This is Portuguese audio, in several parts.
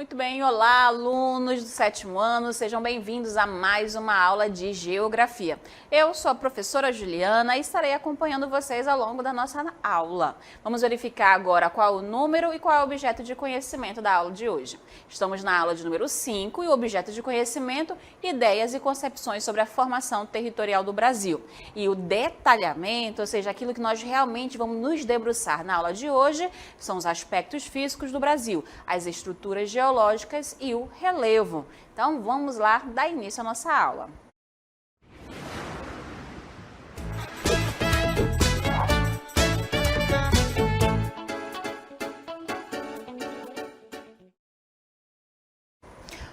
Muito bem, olá alunos do 7º ano, sejam bem-vindos a mais uma aula de Geografia. Eu sou a professora Juliana e estarei acompanhando vocês ao longo da nossa aula. Vamos verificar agora qual o número e qual é o objeto de conhecimento da aula de hoje. Estamos na aula de número 5 e o objeto de conhecimento, ideias e concepções sobre a formação territorial do Brasil. E o detalhamento, ou seja, aquilo que nós realmente vamos nos debruçar na aula de hoje, são os aspectos físicos do Brasil, as estruturas geológicas e o relevo. Então, vamos lá dar início à nossa aula.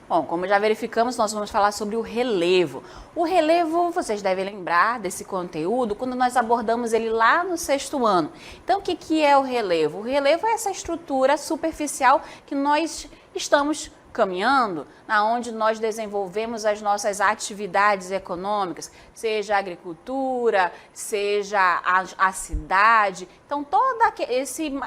Bom, como já verificamos, nós vamos falar sobre o relevo. O relevo, vocês devem lembrar desse conteúdo quando nós abordamos ele lá no 6º ano. Então, o que é o relevo? O relevo é essa estrutura superficial que nós estamos caminhando, na onde nós desenvolvemos as nossas atividades econômicas, seja a agricultura, seja a cidade. Então, toda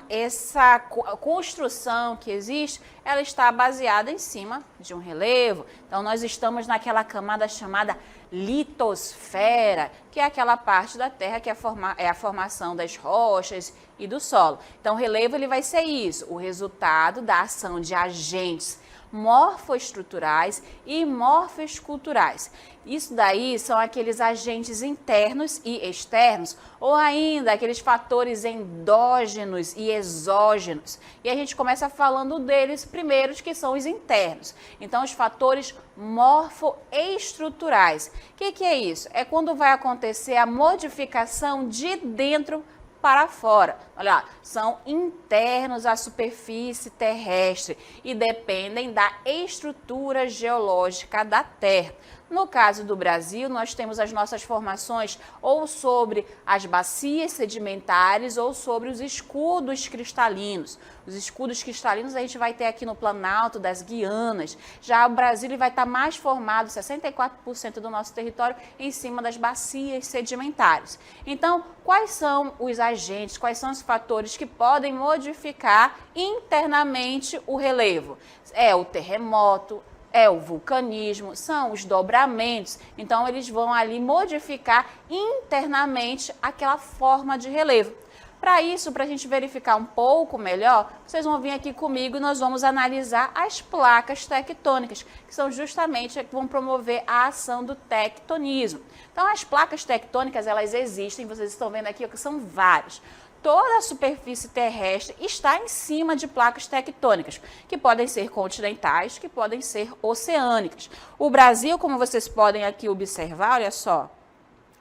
essa construção que existe, ela está baseada em cima de um relevo. Então, nós estamos naquela camada chamada litosfera, que é aquela parte da Terra que é a formação das rochas e do solo. Então, o relevo ele vai ser isso, o resultado da ação de agentes morfoestruturais e morfoesculturais. Isso daí são aqueles agentes internos e externos, ou ainda aqueles fatores endógenos e exógenos. E a gente começa falando deles primeiros, que são os internos. Então, os fatores morfoestruturais. O que é isso? É quando vai acontecer a modificação de dentro para fora. Olha lá, são internos à superfície terrestre e dependem da estrutura geológica da Terra. No caso do Brasil, nós temos as nossas formações ou sobre as bacias sedimentares ou sobre os escudos cristalinos. Os escudos cristalinos a gente vai ter aqui no Planalto das Guianas. Já o Brasil vai estar mais formado, 64% do nosso território, em cima das bacias sedimentares. Então, quais são os agentes, quais são os fatores que podem modificar internamente o relevo? É o terremoto, é o vulcanismo, são os dobramentos. Então, eles vão ali modificar internamente aquela forma de relevo. Para isso, para a gente verificar um pouco melhor, vocês vão vir aqui comigo e nós vamos analisar as placas tectônicas, que são justamente as que vão promover a ação do tectonismo. Então, as placas tectônicas, elas existem, vocês estão vendo aqui que são várias. Toda a superfície terrestre está em cima de placas tectônicas, que podem ser continentais, que podem ser oceânicas. O Brasil, como vocês podem aqui observar, olha só,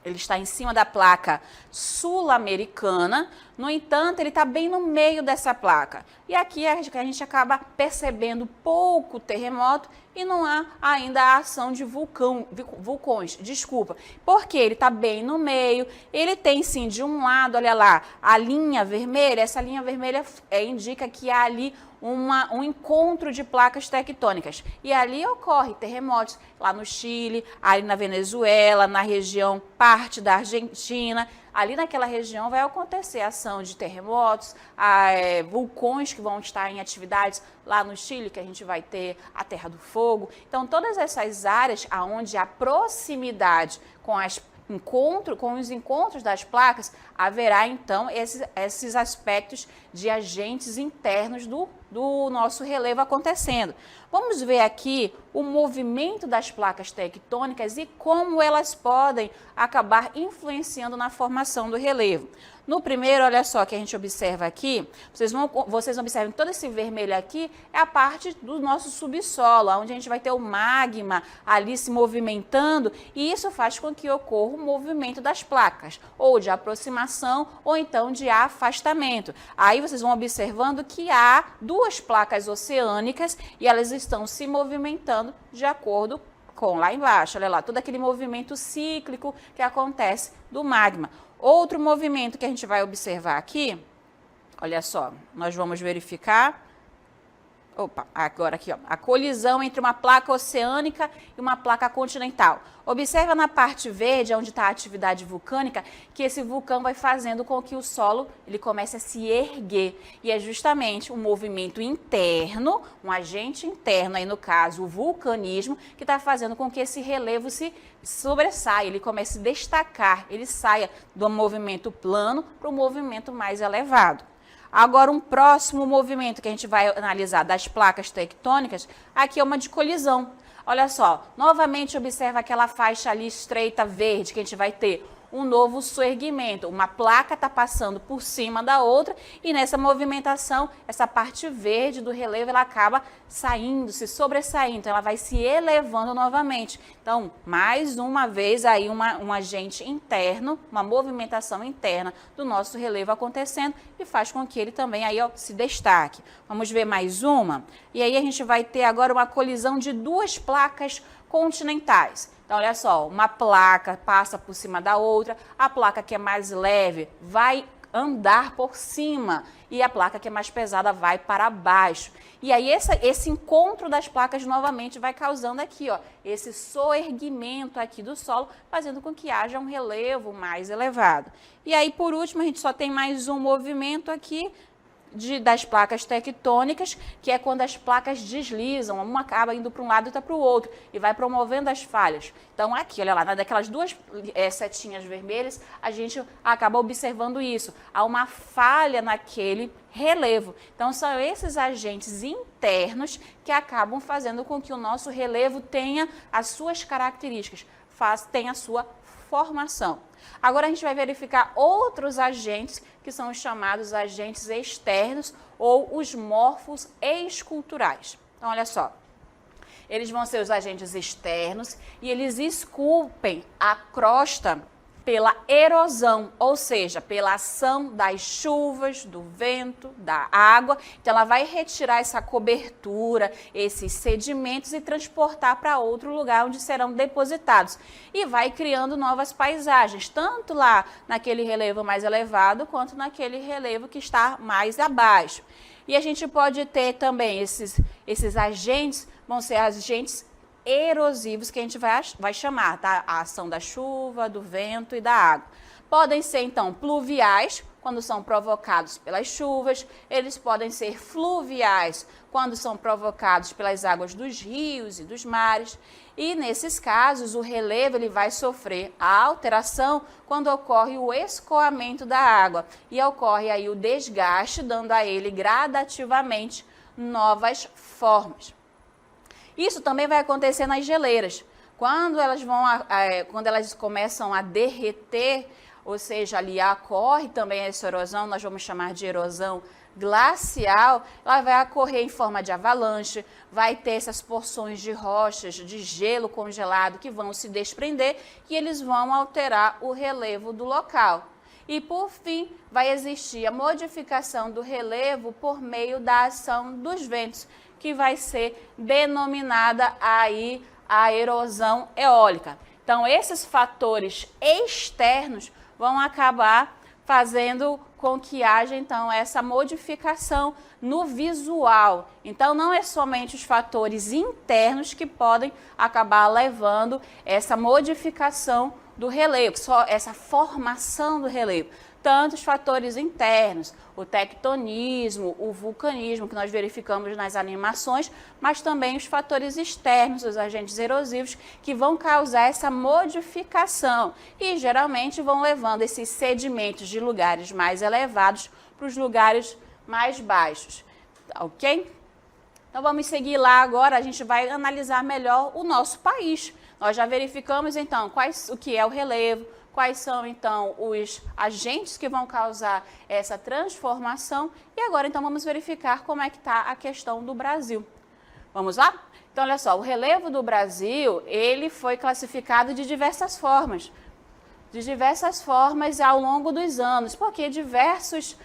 ele está em cima da placa sul-americana, no entanto, ele está bem no meio dessa placa. E aqui a gente acaba percebendo pouco terremoto e não há ainda a ação de vulcões, desculpa. Porque ele está bem no meio, ele tem sim de um lado, olha lá, a linha vermelha, essa linha vermelha indica que há ali um encontro de placas tectônicas. E ali ocorre terremotos lá no Chile, ali na Venezuela, na região, parte da Argentina. Ali naquela região vai acontecer a ação de terremotos, vulcões que vão estar em atividades lá no Chile, que a gente vai ter a Terra do Fogo. Então, todas essas áreas onde há proximidade com os encontros das placas, haverá então esses aspectos de agentes internos do nosso relevo acontecendo. Vamos ver aqui o movimento das placas tectônicas e como elas podem acabar influenciando na formação do relevo. No primeiro, olha só, que a gente observa aqui, vocês observam que todo esse vermelho aqui é a parte do nosso subsolo, onde a gente vai ter o magma ali se movimentando, e isso faz com que ocorra o movimento das placas, ou de aproximação, ou então de afastamento. Aí vocês vão observando que há duas placas oceânicas e elas estão se movimentando de acordo com lá embaixo, olha lá, todo aquele movimento cíclico que acontece do magma. Outro movimento que a gente vai observar aqui, olha só, nós vamos verificar, agora aqui, ó, a colisão entre uma placa oceânica e uma placa continental. Observa na parte verde, onde está a atividade vulcânica, que esse vulcão vai fazendo com que o solo ele comece a se erguer. E é justamente um movimento interno, um agente interno, aí no caso o vulcanismo, que está fazendo com que esse relevo se sobressaia, ele comece a se destacar, ele saia do movimento plano para o movimento mais elevado. Agora, um próximo movimento que a gente vai analisar das placas tectônicas, aqui é uma de colisão. Olha só, novamente observa aquela faixa ali estreita verde que a gente vai ter um novo soerguimento. Uma placa está passando por cima da outra e nessa movimentação, essa parte verde do relevo, ela acaba saindo, se sobressaindo, então ela vai se elevando novamente. Então, mais uma vez aí um agente interno, uma movimentação interna do nosso relevo acontecendo e faz com que ele também aí, ó, se destaque. Vamos ver mais uma? E aí a gente vai ter agora uma colisão de duas placas continentais. Então, olha só, uma placa passa por cima da outra, a placa que é mais leve vai andar por cima e a placa que é mais pesada vai para baixo. E aí esse encontro das placas novamente vai causando aqui, ó, esse soerguimento aqui do solo, fazendo com que haja um relevo mais elevado. E aí, por último, a gente só tem mais um movimento aqui, das placas tectônicas, que é quando as placas deslizam, uma acaba indo para um lado e outra para o outro, e vai promovendo as falhas. Então, aqui, olha lá, daquelas duas setinhas vermelhas, a gente acaba observando isso. Há uma falha naquele relevo. Então, são esses agentes internos que acabam fazendo com que o nosso relevo tenha as suas características, tenha a sua formação. Agora a gente vai verificar outros agentes que são os chamados agentes externos ou os morfos esculturais. Então, olha só, eles vão ser os agentes externos e eles esculpem a crosta pela erosão, ou seja, pela ação das chuvas, do vento, da água. Então, ela vai retirar essa cobertura, esses sedimentos e transportar para outro lugar onde serão depositados. E vai criando novas paisagens, tanto lá naquele relevo mais elevado, quanto naquele relevo que está mais abaixo. E a gente pode ter também esses agentes, vão ser agentes erosivos que a gente vai chamar, tá? A ação da chuva, do vento e da água. Podem ser, então, pluviais, quando são provocados pelas chuvas. Eles podem ser fluviais, quando são provocados pelas águas dos rios e dos mares. E, nesses casos, o relevo ele vai sofrer a alteração quando ocorre o escoamento da água. E ocorre aí o desgaste, dando a ele gradativamente novas formas. Isso também vai acontecer nas geleiras. Quando elas começam a derreter, ou seja, ali ocorre também essa erosão, nós vamos chamar de erosão glacial, ela vai ocorrer em forma de avalanche, vai ter essas porções de rochas, de gelo congelado que vão se desprender e eles vão alterar o relevo do local. E, por fim, vai existir a modificação do relevo por meio da ação dos ventos, que vai ser denominada aí a erosão eólica. Então, esses fatores externos vão acabar fazendo com que haja, então, essa modificação no visual. Então, não é somente os fatores internos que podem acabar levando essa modificação do relevo, só essa formação do relevo. Tanto os fatores internos, o tectonismo, o vulcanismo, que nós verificamos nas animações, mas também os fatores externos, os agentes erosivos, que vão causar essa modificação e geralmente vão levando esses sedimentos de lugares mais elevados para os lugares mais baixos. Ok? Então vamos seguir lá agora, a gente vai analisar melhor o nosso país. Nós já verificamos então o que é o relevo, quais são, então, os agentes que vão causar essa transformação. E agora, então, vamos verificar como é que está a questão do Brasil. Vamos lá? Então, olha só, o relevo do Brasil, ele foi classificado de diversas formas. De diversas formas ao longo dos anos, porque diversas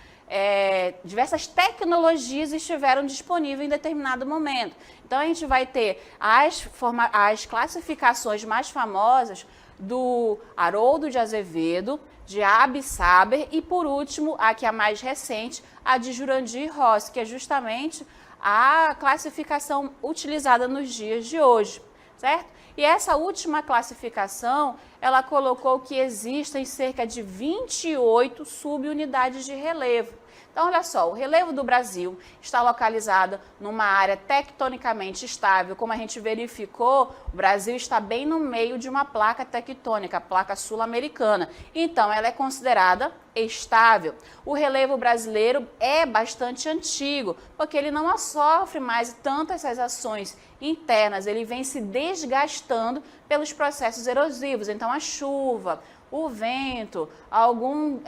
tecnologias estiveram disponíveis em determinado momento. Então, a gente vai ter as classificações mais famosas do Haroldo de Azevedo, de Abi Saber e, por último, a que é a mais recente, a de Jurandir Rossi, que é justamente a classificação utilizada nos dias de hoje, certo? E essa última classificação, ela colocou que existem cerca de 28 subunidades de relevo. Então, olha só, o relevo do Brasil está localizado numa área tectonicamente estável. Como a gente verificou, o Brasil está bem no meio de uma placa tectônica, a placa sul-americana. Então, ela é considerada estável. O relevo brasileiro é bastante antigo, porque ele não sofre mais tantas essas ações internas, ele vem se desgastando pelos processos erosivos. Então, a chuva, o vento, algum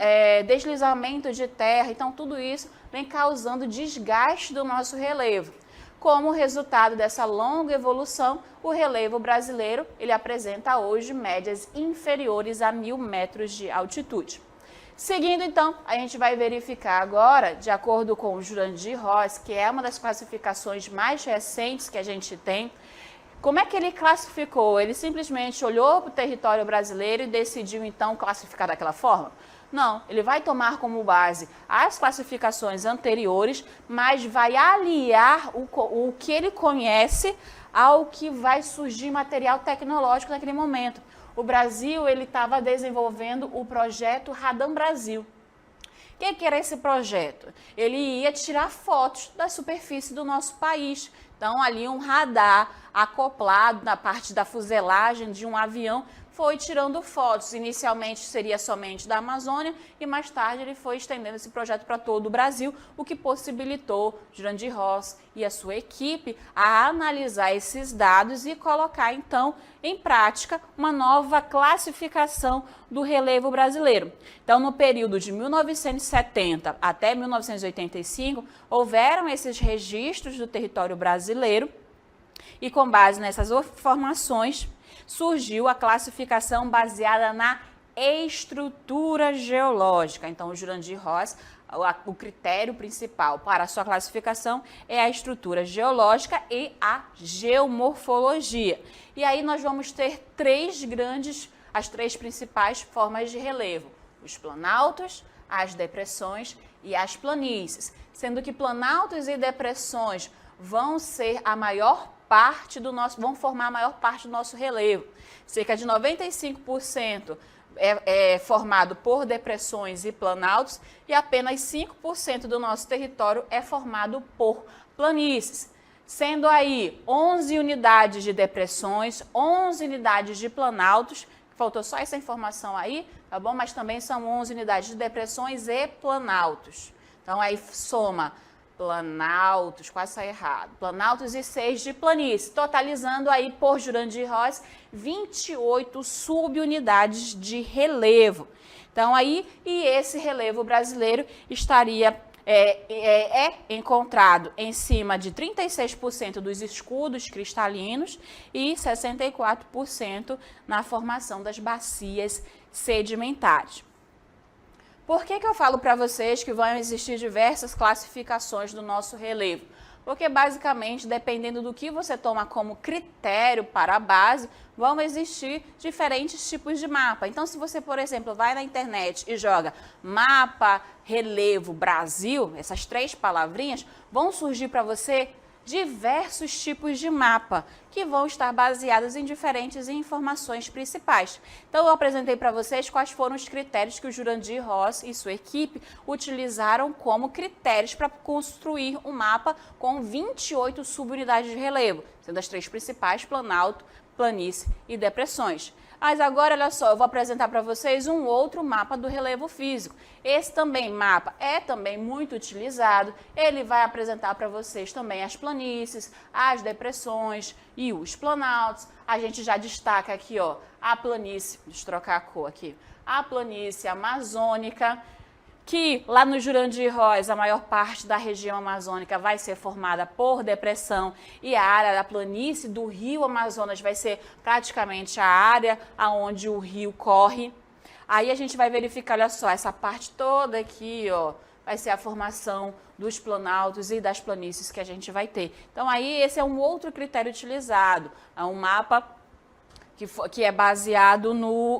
deslizamento de terra, então tudo isso vem causando desgaste do nosso relevo. Como resultado dessa longa evolução, o relevo brasileiro ele apresenta hoje médias inferiores a 1.000 metros de altitude. Seguindo então, a gente vai verificar agora, de acordo com o Jurandir Ross, que é uma das classificações mais recentes que a gente tem, como é que ele classificou? Ele simplesmente olhou para o território brasileiro e decidiu, então, classificar daquela forma? Não, ele vai tomar como base as classificações anteriores, mas vai aliar o que ele conhece ao que vai surgir material tecnológico naquele momento. O Brasil ele estava desenvolvendo o projeto Radam Brasil. O que era esse projeto? Ele ia tirar fotos da superfície do nosso país. Então, ali um radar acoplado na parte da fuselagem de um avião foi tirando fotos. Inicialmente seria somente da Amazônia e mais tarde ele foi estendendo esse projeto para todo o Brasil, o que possibilitou Jurandir Ross e a sua equipe a analisar esses dados e colocar então em prática uma nova classificação do relevo brasileiro. Então, no período de 1970 até 1985, houveram esses registros do território brasileiro e com base nessas informações surgiu a classificação baseada na estrutura geológica. Então, o Jurandir Ross, o critério principal para a sua classificação é a estrutura geológica e a geomorfologia. E aí nós vamos ter as três principais formas de relevo: os planaltos, as depressões e as planícies, sendo que planaltos e depressões vão ser vão formar a maior parte do nosso relevo. Cerca de 95% é formado por depressões e planaltos e apenas 5% do nosso território é formado por planícies. Sendo aí 11 unidades de depressões, 11 unidades de planaltos, faltou só essa informação aí, tá bom? Mas também são 11 unidades de depressões e planaltos. Então aí soma planaltos, quase saiu errado, planaltos e 6 de planície, totalizando aí por Jurandir Ross 28 subunidades de relevo. Então aí, e esse relevo brasileiro estaria encontrado em cima de 36% dos escudos cristalinos e 64% na formação das bacias sedimentares. Por que eu falo para vocês que vão existir diversas classificações do nosso relevo? Porque basicamente, dependendo do que você toma como critério para a base, vão existir diferentes tipos de mapa. Então, se você, por exemplo, vai na internet e joga mapa, relevo, Brasil, essas 3 palavrinhas, vão surgir para você diversos tipos de mapa que vão estar baseados em diferentes informações principais. Então, eu apresentei para vocês quais foram os critérios que o Jurandir Ross e sua equipe utilizaram como critérios para construir um mapa com 28 subunidades de relevo, sendo as 3 principais: planalto, planície e depressões. Mas agora, olha só, eu vou apresentar para vocês um outro mapa do relevo físico. Esse mapa é também muito utilizado. Ele vai apresentar para vocês também as planícies, as depressões e os planaltos. A gente já destaca aqui, ó, a planície, deixa eu trocar a cor aqui, a planície amazônica, que lá no Jurandir Ross a maior parte da região amazônica vai ser formada por depressão e a área da planície do rio Amazonas vai ser praticamente a área onde o rio corre. Aí a gente vai verificar, olha só, essa parte toda aqui, ó, vai ser a formação dos planaltos e das planícies que a gente vai ter. Então aí esse é um outro critério utilizado, é um mapa que é baseado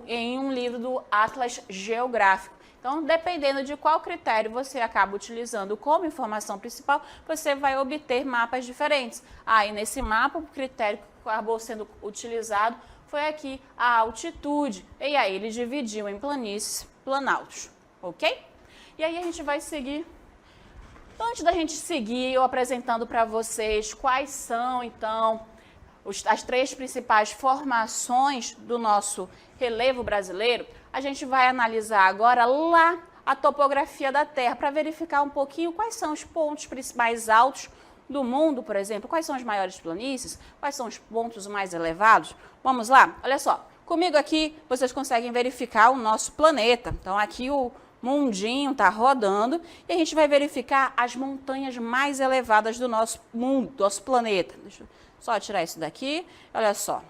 em um livro do Atlas Geográfico. Então, dependendo de qual critério você acaba utilizando como informação principal, você vai obter mapas diferentes. Aí, nesse mapa, o critério que acabou sendo utilizado foi aqui a altitude. E aí, ele dividiu em planícies, planaltos, ok? E aí, a gente vai seguir. Antes da gente seguir, eu apresentando para vocês quais são, então, as 3 principais formações do nosso relevo brasileiro, a gente vai analisar agora lá a topografia da Terra para verificar um pouquinho quais são os pontos mais altos do mundo, por exemplo, quais são as maiores planícies, quais são os pontos mais elevados. Vamos lá? Olha só, comigo aqui vocês conseguem verificar o nosso planeta. Então aqui o mundinho está rodando e a gente vai verificar as montanhas mais elevadas do nosso mundo, do nosso planeta. Deixa eu só tirar isso daqui. Olha só.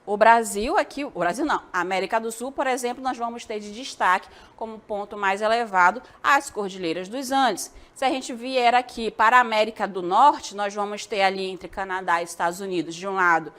O Brasil aqui, o Brasil não, a América do Sul, por exemplo, nós vamos ter de destaque como ponto mais elevado as Cordilheiras dos Andes. Se a gente vier aqui para a América do Norte, nós vamos ter ali entre Canadá e Estados Unidos, de um lado,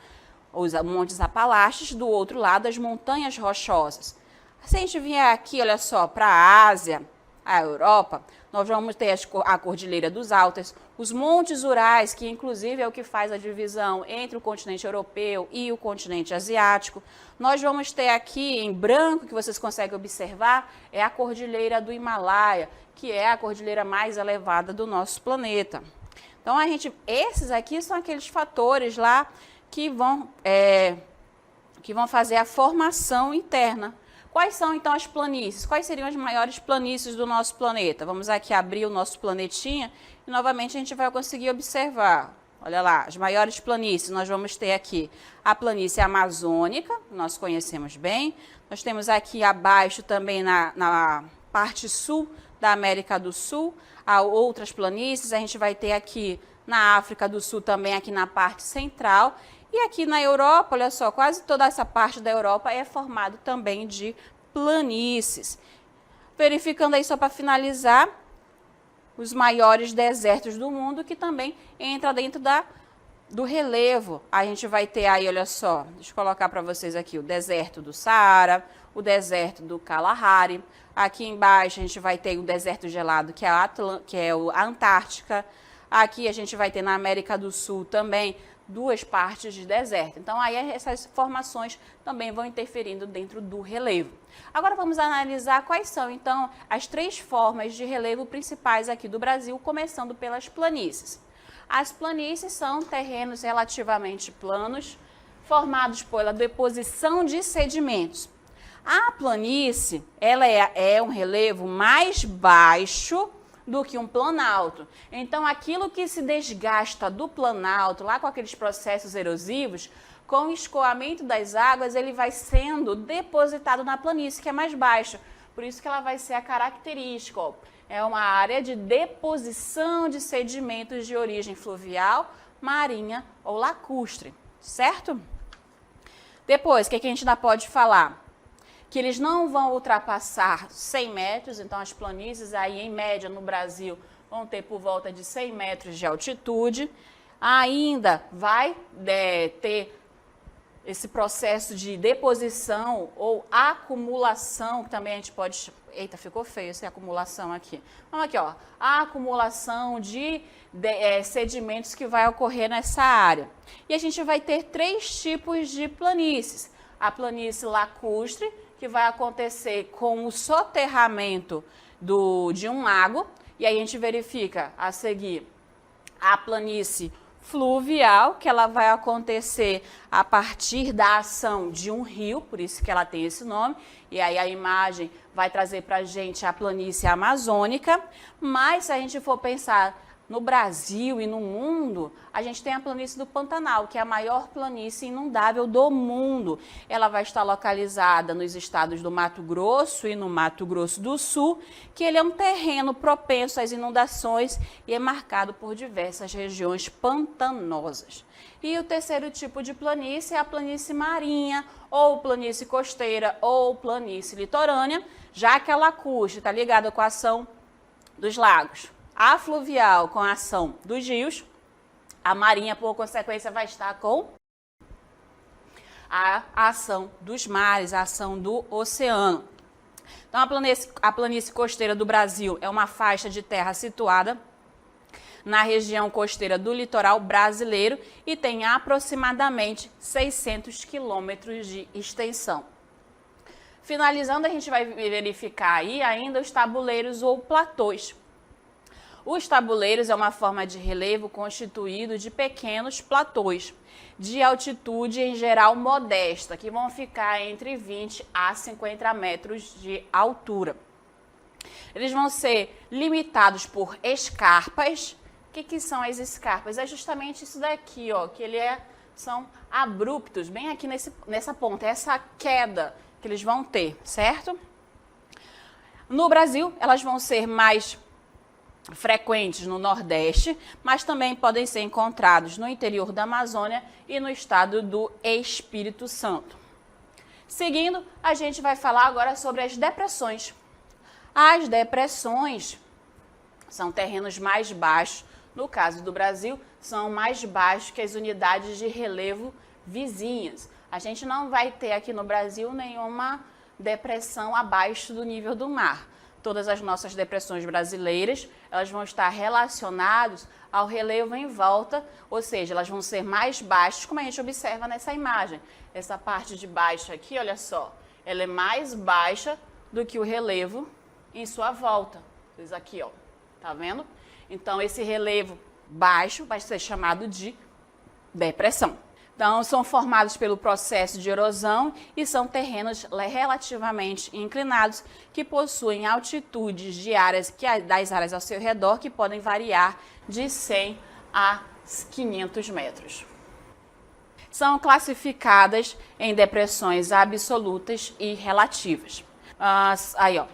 os Montes Apalaches, do outro lado, as Montanhas Rochosas. Se a gente vier aqui, olha só, para a Ásia, a Europa, nós vamos ter a Cordilheira dos Alpes, os Montes Urais, que inclusive é o que faz a divisão entre o continente europeu e o continente asiático. Nós vamos ter aqui em branco, que vocês conseguem observar, é a Cordilheira do Himalaia, que é a cordilheira mais elevada do nosso planeta. Então, esses aqui são aqueles fatores lá que vão fazer a formação interna. Quais são, então, as planícies? Quais seriam as maiores planícies do nosso planeta? Vamos aqui abrir o nosso planetinha e, novamente, a gente vai conseguir observar. Olha lá, as maiores planícies. Nós vamos ter aqui a planície amazônica, nós conhecemos bem. Nós temos aqui abaixo também na parte sul da América do Sul, há outras planícies. A gente vai ter aqui na África do Sul também, aqui na parte central. E aqui na Europa, olha só, quase toda essa parte da Europa é formada também de planícies. Verificando aí só para finalizar, os maiores desertos do mundo, que também entra dentro do relevo. A gente vai ter aí, olha só, deixa eu colocar para vocês aqui, o deserto do Saara, o deserto do Kalahari. Aqui embaixo a gente vai ter o deserto gelado, que é a Antártica. Aqui a gente vai ter na América do Sul também 2 partes de deserto. Então, aí essas formações também vão interferindo dentro do relevo. Agora, vamos analisar quais são, então, as 3 formas de relevo principais aqui do Brasil, começando pelas planícies. As planícies são terrenos relativamente planos, formados pela deposição de sedimentos. A planície, ela é um relevo mais baixo do que um planalto. Então, aquilo que se desgasta do planalto, lá com aqueles processos erosivos, com o escoamento das águas, ele vai sendo depositado na planície, que é mais baixa. Por isso que ela vai ser a característica. Ó. É uma área de deposição de sedimentos de origem fluvial, marinha ou lacustre, certo? Depois, o que a gente ainda pode falar? Que eles não vão ultrapassar 100 metros, então as planícies aí, em média, no Brasil, vão ter por volta de 100 metros de altitude. Ainda vai ter esse processo de deposição ou acumulação, que também a gente pode... Eita, ficou feio essa acumulação aqui. Vamos aqui, ó. A acumulação de sedimentos que vai ocorrer nessa área. E a gente vai ter 3 tipos de planícies. A planície lacustre, que vai acontecer com o soterramento de um lago, e aí a gente verifica a seguir a planície fluvial, que ela vai acontecer a partir da ação de um rio, por isso que ela tem esse nome, e aí a imagem vai trazer para a gente a planície amazônica, mas se a gente for pensar no Brasil e no mundo, a gente tem a planície do Pantanal, que é a maior planície inundável do mundo. Ela vai estar localizada nos estados do Mato Grosso e no Mato Grosso do Sul, que ele é um terreno propenso às inundações e é marcado por diversas regiões pantanosas. E o terceiro tipo de planície é a planície marinha, ou planície costeira, ou planície litorânea, já que a lacustre está ligada com a ação dos lagos. A fluvial com a ação dos rios, a marinha, por consequência, vai estar com a ação dos mares, a ação do oceano. Então, a planície costeira do Brasil é uma faixa de terra situada na região costeira do litoral brasileiro e tem aproximadamente 600 quilômetros de extensão. Finalizando, a gente vai verificar aí ainda os tabuleiros ou platôs. Os tabuleiros é uma forma de relevo constituído de pequenos platôs, de altitude em geral modesta, que vão ficar entre 20 a 50 metros de altura. Eles vão ser limitados por escarpas. O que são as escarpas? É justamente isso daqui, ó, que são abruptos, bem aqui nessa ponta, essa queda que eles vão ter, certo? No Brasil, elas vão ser mais frequentes no Nordeste, mas também podem ser encontrados no interior da Amazônia e no estado do Espírito Santo. Seguindo, a gente vai falar agora sobre as depressões. As depressões são terrenos mais baixos, no caso do Brasil, são mais baixos que as unidades de relevo vizinhas. A gente não vai ter aqui no Brasil nenhuma depressão abaixo do nível do mar. Todas as nossas depressões brasileiras, elas vão estar relacionadas ao relevo em volta, ou seja, elas vão ser mais baixas, como a gente observa nessa imagem. Essa parte de baixo aqui, olha só, ela é mais baixa do que o relevo em sua volta. Isso aqui, ó, tá vendo? Então, esse relevo baixo vai ser chamado de depressão. Então, são formados pelo processo de erosão e são terrenos relativamente inclinados que possuem altitudes das áreas ao seu redor que podem variar de 100 a 500 metros. São classificadas em depressões absolutas e relativas.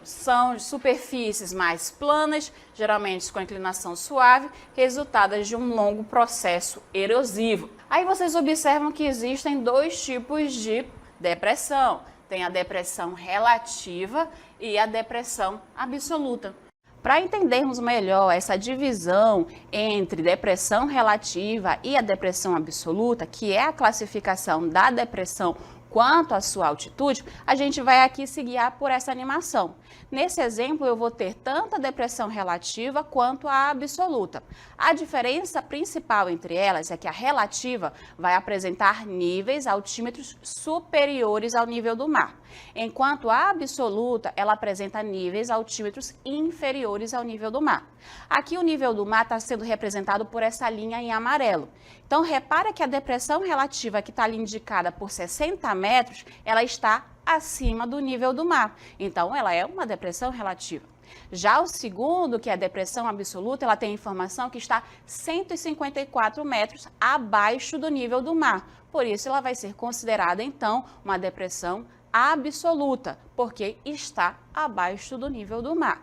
São superfícies mais planas, geralmente com inclinação suave, resultadas de um longo processo erosivo. Aí vocês observam que existem dois tipos de depressão. Tem a depressão relativa e a depressão absoluta. Para entendermos melhor essa divisão entre depressão relativa e a depressão absoluta, que é a classificação da depressão quanto à sua altitude, a gente vai aqui se guiar por essa animação. Nesse exemplo, eu vou ter tanto a depressão relativa quanto a absoluta. A diferença principal entre elas é que a relativa vai apresentar níveis altímetros superiores ao nível do mar, enquanto a absoluta, ela apresenta níveis altímetros inferiores ao nível do mar. Aqui o nível do mar está sendo representado por essa linha em amarelo. Então, repara que a depressão relativa que está ali indicada por 60 metros, ela está acima do nível do mar. Então, ela é uma depressão relativa. Já o segundo, que é a depressão absoluta, ela tem informação que está 154 metros abaixo do nível do mar. Por isso, ela vai ser considerada, então, uma depressão absoluta, porque está abaixo do nível do mar.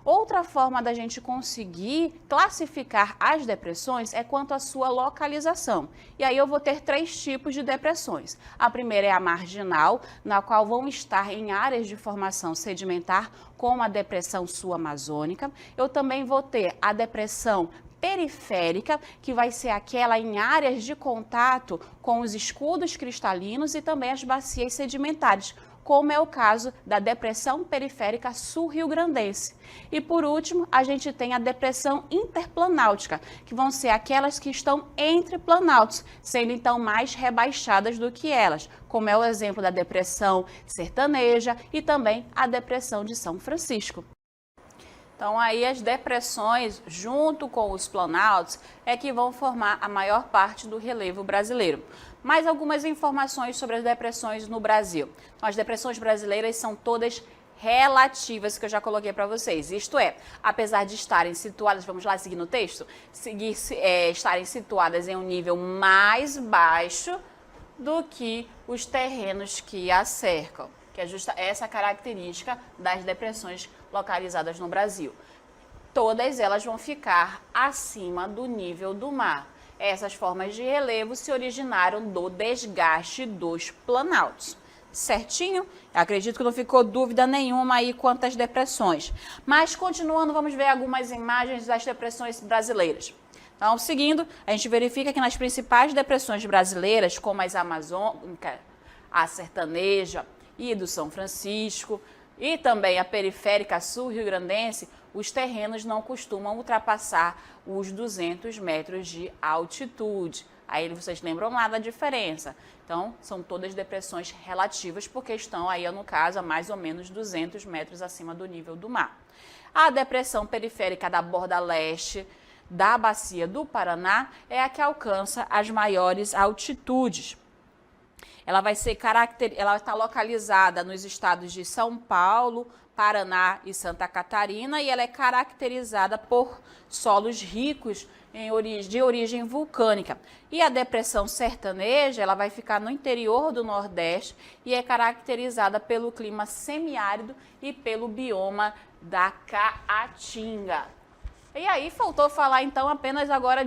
Outra forma da gente conseguir classificar as depressões é quanto à sua localização. E aí eu vou ter três tipos de depressões. A primeira é a marginal, na qual vão estar em áreas de formação sedimentar, como a depressão sul-amazônica. Eu também vou ter a depressão periférica, que vai ser aquela em áreas de contato com os escudos cristalinos e também as bacias sedimentares, como é o caso da depressão periférica sul-riograndense. E por último, a gente tem a depressão interplanáutica, que vão ser aquelas que estão entre planaltos, sendo então mais rebaixadas do que elas, como é o exemplo da depressão sertaneja e também a depressão de São Francisco. Então aí as depressões, junto com os planaltos, é que vão formar a maior parte do relevo brasileiro. Mais algumas informações sobre as depressões no Brasil. Então, as depressões brasileiras são todas relativas, que eu já coloquei para vocês. Isto é, apesar de estarem situadas, vamos lá seguir no texto, estarem situadas em um nível mais baixo do que os terrenos que a cercam, que é justa essa característica das depressões localizadas no Brasil. Todas elas vão ficar acima do nível do mar. Essas formas de relevo se originaram do desgaste dos planaltos. Certinho? Acredito que não ficou dúvida nenhuma aí quanto às depressões. Mas, continuando, vamos ver algumas imagens das depressões brasileiras. Então, seguindo, a gente verifica que nas principais depressões brasileiras, como as amazônicas, a sertaneja e do São Francisco, e também a periférica sul rio-grandense, os terrenos não costumam ultrapassar os 200 metros de altitude. Aí vocês lembram lá da diferença. Então, são todas depressões relativas, porque estão aí, no caso, a mais ou menos 200 metros acima do nível do mar. A depressão periférica da borda leste da bacia do Paraná é a que alcança as maiores altitudes. Ela está localizada nos estados de São Paulo, Paraná e Santa Catarina, e ela é caracterizada por solos ricos de origem vulcânica. E a depressão sertaneja, ela vai ficar no interior do Nordeste e é caracterizada pelo clima semiárido e pelo bioma da Caatinga. E aí faltou falar então apenas agora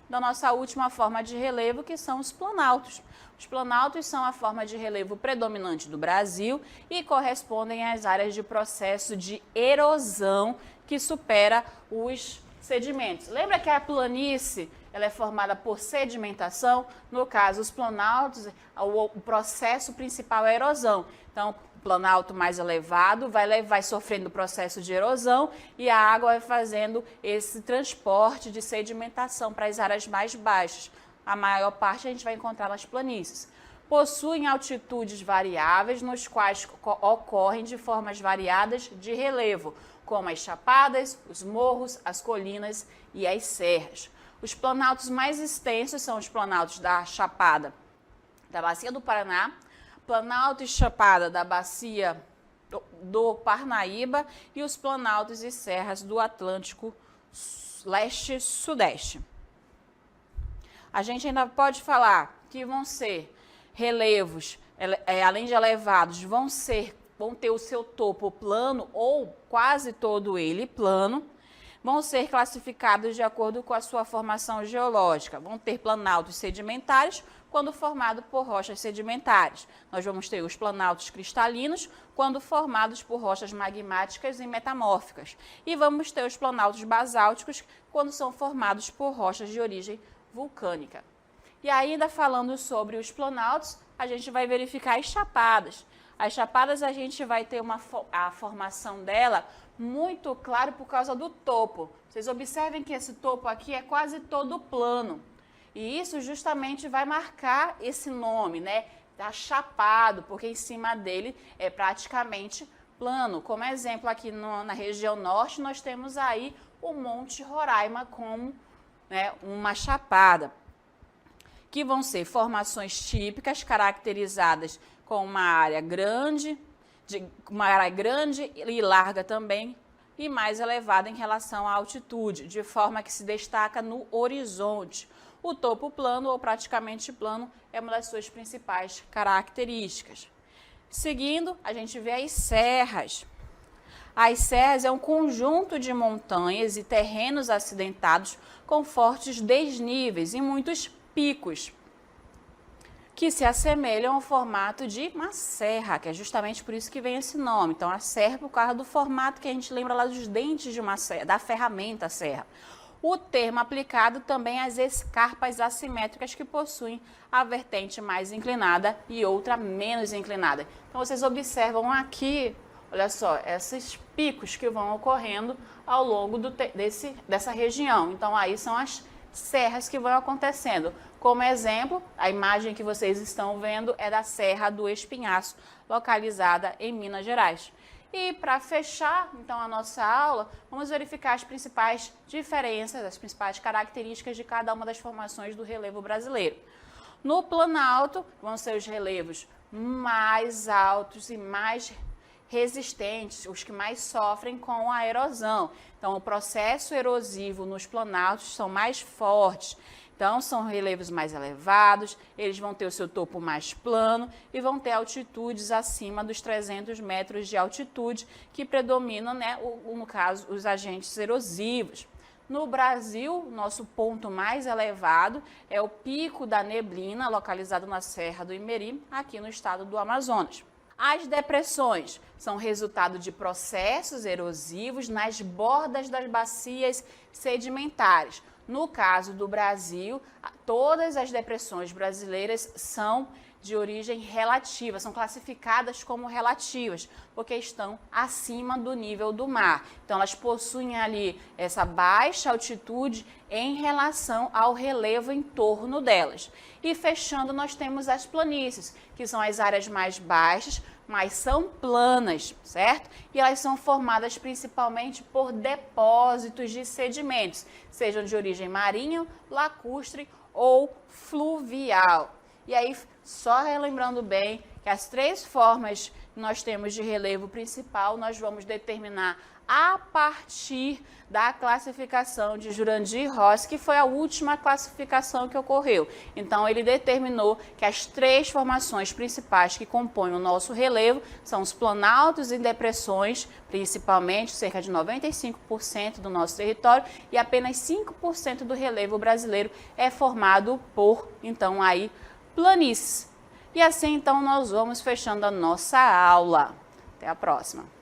da nossa última forma de relevo, que são os planaltos. Os planaltos são a forma de relevo predominante do Brasil e correspondem às áreas de processo de erosão que supera os sedimentos. Lembra que a planície ela é formada por sedimentação? No caso, os planaltos, o processo principal é a erosão. Então, o planalto mais elevado vai sofrendo o processo de erosão e a água vai fazendo esse transporte de sedimentação para as áreas mais baixas. A maior parte a gente vai encontrar nas planícies. Possuem altitudes variáveis, nos quais ocorrem de formas variadas de relevo, como as chapadas, os morros, as colinas e as serras. Os planaltos mais extensos são os planaltos da Chapada da Bacia do Paraná, planalto e chapada da Bacia do Parnaíba e os planaltos e serras do Atlântico Leste-Sudeste. A gente ainda pode falar que vão ser relevos, além de elevados, vão ter o seu topo plano ou quase todo ele plano, vão ser classificados de acordo com a sua formação geológica. Vão ter planaltos sedimentares quando formados por rochas sedimentares. Nós vamos ter os planaltos cristalinos quando formados por rochas magmáticas e metamórficas. E vamos ter os planaltos basálticos quando são formados por rochas de origem vulcânica. E ainda falando sobre os planaltos, a gente vai verificar as chapadas. As chapadas a gente vai ter a formação dela muito clara por causa do topo. Vocês observem que esse topo aqui é quase todo plano. E isso justamente vai marcar esse nome, né? Tá chapado, porque em cima dele é praticamente plano. Como exemplo, aqui na região norte, nós temos aí o Monte Roraima como uma chapada, que vão ser formações típicas caracterizadas com uma área grande e larga também, e mais elevada em relação à altitude, de forma que se destaca no horizonte. O topo plano ou praticamente plano é uma das suas principais características. Seguindo, a gente vê as serras. As serras é um conjunto de montanhas e terrenos acidentados com fortes desníveis e muitos picos, que se assemelham ao formato de uma serra, que é justamente por isso que vem esse nome. Então, a serra por causa do formato que a gente lembra lá dos dentes de uma serra, da ferramenta serra. O termo aplicado também às escarpas assimétricas que possuem a vertente mais inclinada e outra menos inclinada. Então, vocês observam aqui, olha só, esses picos que vão ocorrendo ao longo dessa região. Então, aí são as serras que vão acontecendo. Como exemplo, a imagem que vocês estão vendo é da Serra do Espinhaço, localizada em Minas Gerais. E para fechar, então, a nossa aula, vamos verificar as principais diferenças, as principais características de cada uma das formações do relevo brasileiro. No Planalto, vão ser os relevos mais altos e mais resistentes, os que mais sofrem com a erosão. Então, o processo erosivo nos planaltos são mais fortes. Então, são relevos mais elevados, eles vão ter o seu topo mais plano e vão ter altitudes acima dos 300 metros de altitude, que predominam, no caso, os agentes erosivos. No Brasil, nosso ponto mais elevado é o Pico da Neblina, localizado na Serra do Imeri, aqui no estado do Amazonas. As depressões são resultado de processos erosivos nas bordas das bacias sedimentares. No caso do Brasil, todas as depressões brasileiras são de origem relativa, são classificadas como relativas, porque estão acima do nível do mar. Então, elas possuem ali essa baixa altitude em relação ao relevo em torno delas. E fechando, nós temos as planícies, que são as áreas mais baixas, mas são planas, certo? E elas são formadas principalmente por depósitos de sedimentos, sejam de origem marinha, lacustre ou fluvial. E aí, só relembrando bem que as três formas que nós temos de relevo principal, nós vamos determinar a partir da classificação de Jurandir Rossi, que foi a última classificação que ocorreu. Então, ele determinou que as três formações principais que compõem o nosso relevo são os planaltos e depressões, principalmente, cerca de 95% do nosso território, e apenas 5% do relevo brasileiro é formado por, então, aí, planícies. E assim, então, nós vamos fechando a nossa aula. Até a próxima.